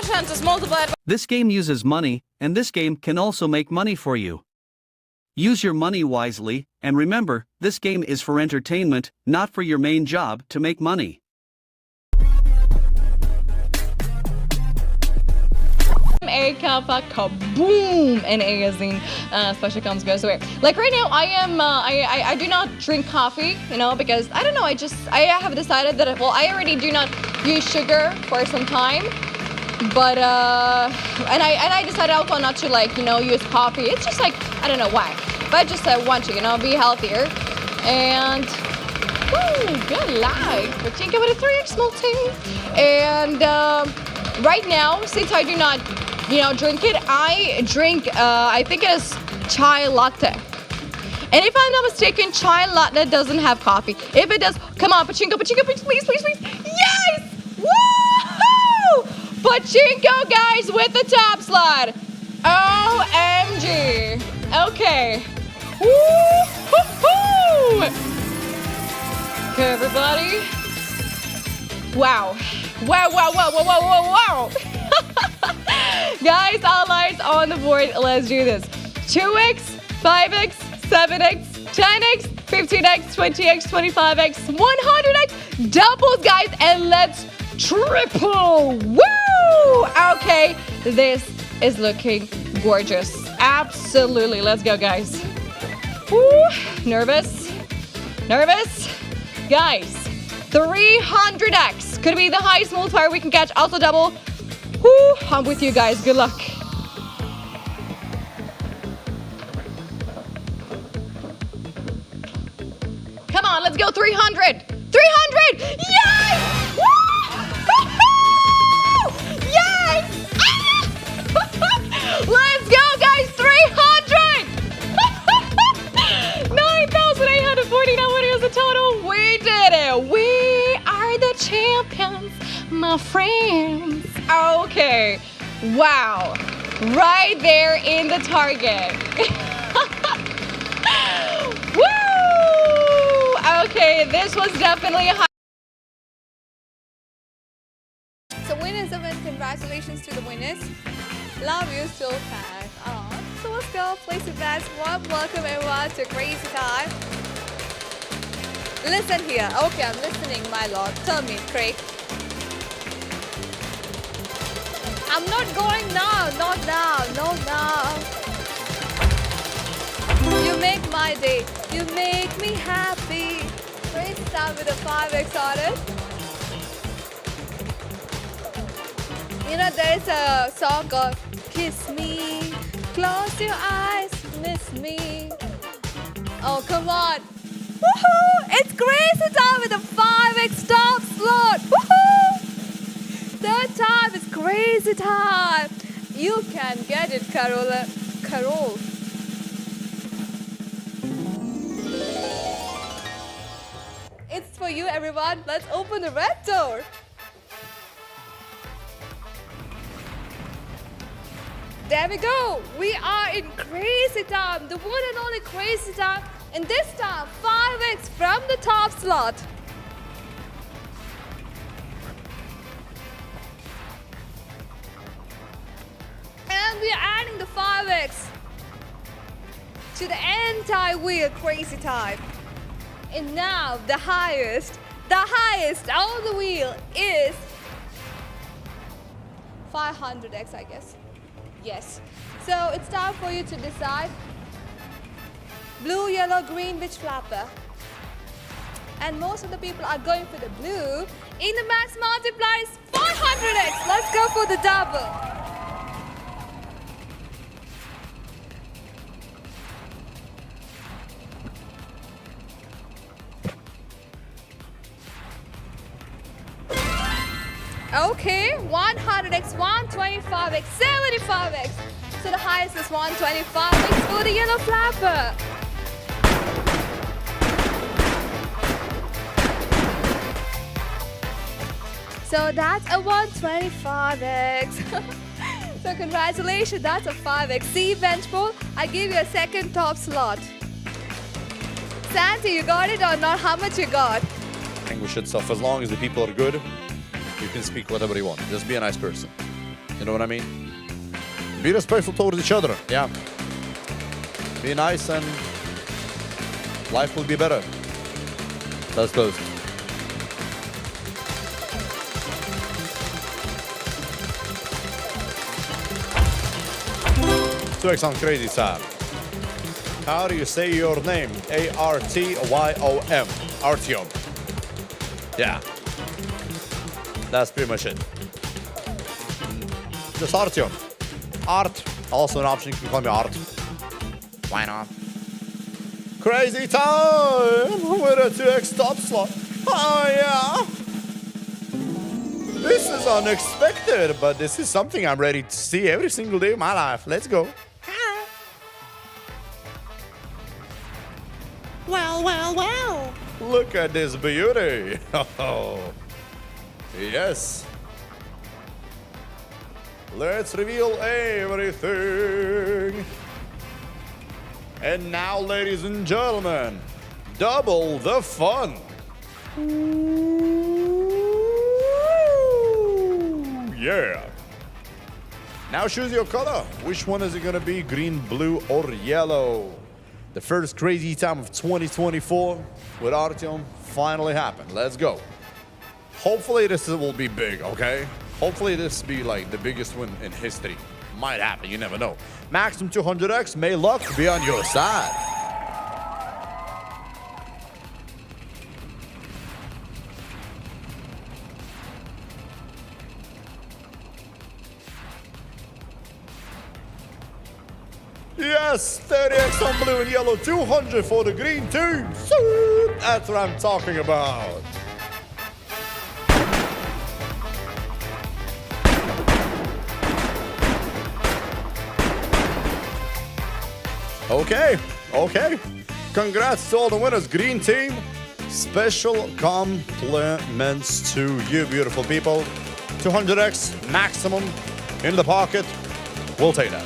chances multiplied. This game uses money, and this game can also make money for you. Use your money wisely, and remember, this game is for entertainment, not for your main job to make money. A kappa kaboom and A as in special comes goes away. Like right now, I do not drink coffee, you know, because I don't know. I have decided that I already do not use sugar for some time, but and I decided also not to use coffee. It's just like I don't know why, but I just want to be healthier and. Woo, good luck. Pachinko with a 3x multi. And right now, since I do not drink it, I drink, I think it is chai latte. And if I'm not mistaken, chai latte doesn't have coffee. If it does, come on, Pachinko, please. Yes! Woo! Pachinko, guys, with the top slot. OMG. Okay. Woo-hoo-hoo! Okay, everybody. Wow. Guys, all eyes on the board. Let's do this. 2x, 5x, 7x, 10x, 15x, 20x, 25x, 100x, doubles, guys, and let's triple. Woo! Okay, this is looking gorgeous. Absolutely. Let's go, guys. Woo! Nervous? Guys, 300x could be the highest multiplier we can catch. Also double. Woo, I'm with you guys. Good luck. Come on, let's go. 300. 300. Yes! Woo! Yes! Ah! Let's go, guys. 300. 9,849. What is the total? We did it. We are the champions, my friends. Okay. Wow. Right there in the target. Woo! Okay, this was definitely a high. So winners of it, congratulations to the winners. Love you so fast. So let's go place your bets. Warm welcome everyone to Crazy Time. Listen here. Okay, I'm listening, my lord. Tell me, Craig. I'm not going now. Not now. Not now. You make my day. You make me happy. Crazy Time with a 5x on it. You know, there is a song called Kiss Me, Close Your Eyes, Miss Me. Oh, come on. Woohoo! It's Crazy Time with a 5x top slot. Woohoo! Third time is Crazy Time. You can get it, Carol. It's for you, everyone. Let's open the red door. There we go. We are in Crazy Time, the one and only Crazy Time. And this time, 5x from the top slot. And we are adding the 5x to the entire wheel, Crazy Time. And now the highest on the wheel is 500x, I guess. Yes. So it's time for you to decide. Blue, yellow, green, which flapper? And most of the people are going for the blue. In the max multiplier is 500x. Let's go for the double. Okay, 100x, 125x, 75x. So the highest is 125x for the yellow flapper. So that's a 125x. So congratulations, that's a 5x. See, bench ball, I give you a second top slot. Santi, you got it or not? How much you got? I think we should stop. As long as the people are good, you can speak whatever you want. Just be a nice person. You know what I mean? Be respectful towards each other. Yeah. Be nice and life will be better. That's close. On Crazy Sam. How do you say your name? A-R-T-Y-O-M. Artyom. Yeah. That's pretty much it. Just Artyom. Art. Also an option. You can call me Art. Why not? Crazy time with a 2x top slot. Oh yeah. This is unexpected, but this is something I'm ready to see every single day of my life. Let's go. Well. Look at this beauty. Oh, yes. Let's reveal everything. And now, ladies and gentlemen, double the fun. Yeah. Now choose your color. Which one is it gonna be? Green, blue, or yellow? The first crazy time of 2024 with Artyom finally happened. Let's go. Hopefully this will be big, okay? Hopefully this will be like the biggest win in history. Might happen, you never know. Maximum 200x, may luck be on your side. Yes, 30x on blue and yellow, 200 for the green team. That's what I'm talking about. Okay. Congrats to all the winners, green team. Special compliments to you, beautiful people. 200x maximum in the pocket. We'll take that.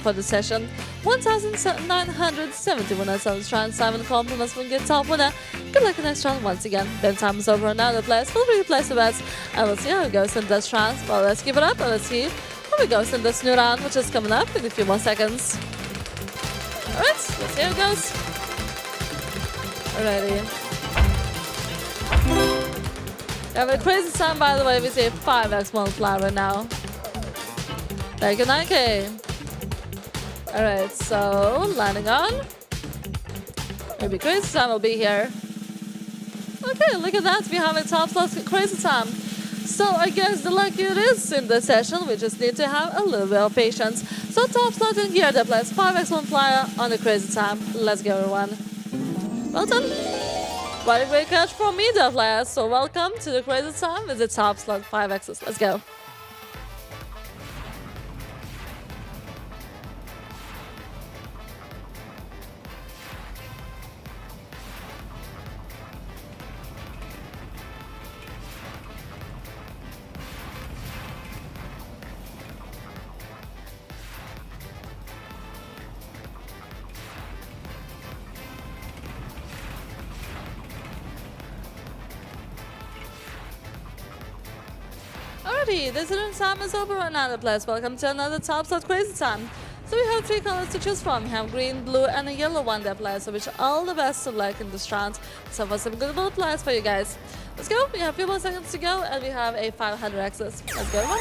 For the session, 1,970 winners on this round. 7 compliments will get top winner. Good luck in the next round once again. Then time is over and now the players feel free to place the bets. And we'll see how it goes in this round. Well, let's give it up and let's see how it goes in this new round, which is coming up in a few more seconds. Alright, let's see how it goes. Alrighty. We have a crazy time, by the way. We see a 5x multiplier right now. Thank you, 9K. Alright, so landing on. Maybe crazy time will be here. Okay, look at that. We have a top slot crazy time. So I guess the luckier it is in this session, we just need to have a little bit of patience. So top slot in gear that plays 5x multiplier on the crazy time. Let's go, everyone. Well done. What a great catch from me, the players. So welcome to the crazy time with the top slot 5x's. Let's go. Alrighty, this time is over and another players. Welcome to another top slot crazy time. So we have 3 colors to choose from. We have green, blue, and a yellow one that plays. So wish all the best of luck in this round. So for some good players for you guys. Let's go. We have a few more seconds to go, and we have a 500 access. Let's go, everyone.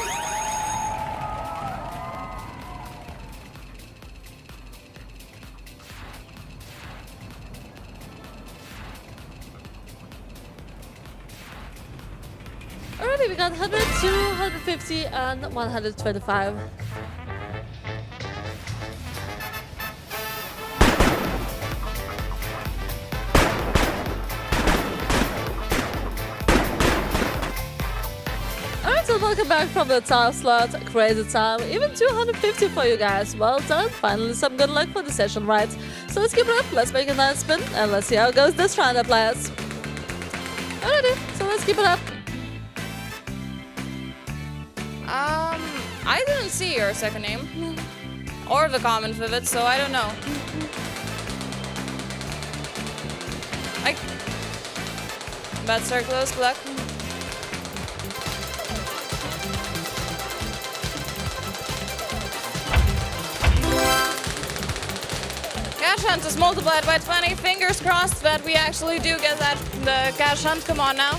Alrighty, we got 100, 250, and 125. Alright, so welcome back from the top slot. Crazy time. Even 250 for you guys. Well done. Finally, some good luck for the session, right? So let's keep it up. Let's make a nice spin, and let's see how it goes this round, players. Alrighty, so let's keep it up. I didn't see your second name. Or the comment of it, so I don't know. Bets are close, good luck. hunt is multiplied by 20. Fingers crossed that we actually do get that the cash hunt. Come on now.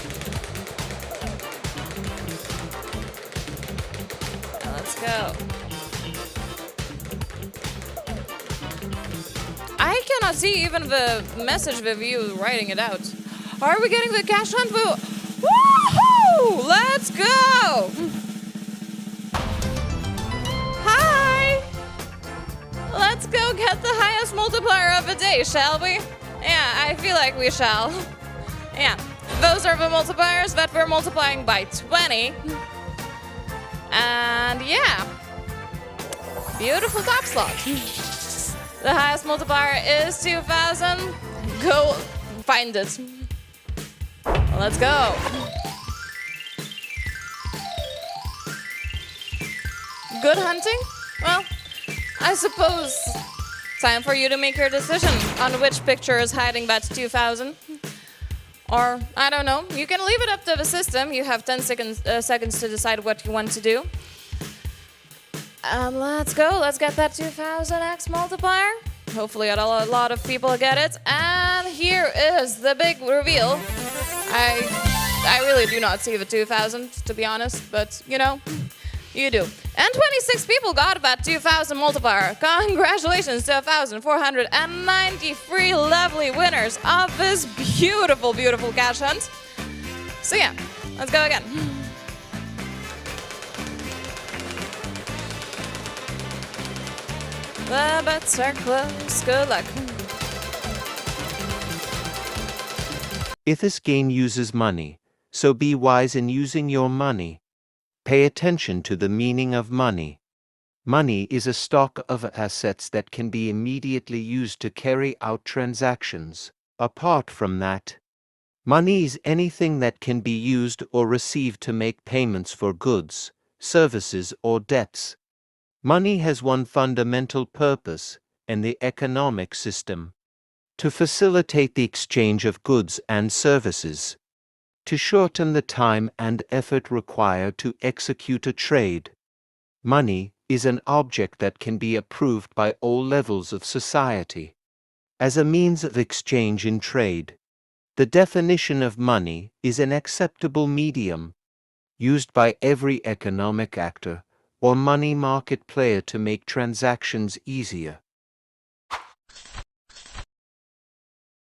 Let's go. I cannot see even the message with you writing it out. Are we getting the cash hunt? Woohoo! Let's go! Hi! Let's go get the highest multiplier of the day, shall we? Yeah, I feel like we shall. Yeah, those are the multipliers that we're multiplying by 20. And yeah, beautiful top slot. The highest multiplier is 2,000. Go find it. Let's go. Good hunting? Well, I suppose time for you to make your decision on which picture is hiding that 2,000. Or, I don't know, you can leave it up to the system. You have 10 seconds to decide what you want to do. Let's go. Let's get that 2000x multiplier. Hopefully a lot of people get it. And here is the big reveal. I really do not see the 2000, to be honest, but, you know, you do. And 26 people got that 2000 multiplier. Congratulations to 1,493 lovely winners of this beautiful, beautiful cash hunt. So yeah, let's go again. The bets are close. Good luck. If this game uses money, so be wise in using your money. Pay attention to the meaning of money. Money is a stock of assets that can be immediately used to carry out transactions. Apart from that, money is anything that can be used or received to make payments for goods, services, or debts. Money has one fundamental purpose in the economic system: to facilitate the exchange of goods and services, to shorten the time and effort required to execute a trade. Money is an object that can be approved by all levels of society as a means of exchange in trade. The definition of money is an acceptable medium used by every economic actor or money market player to make transactions easier.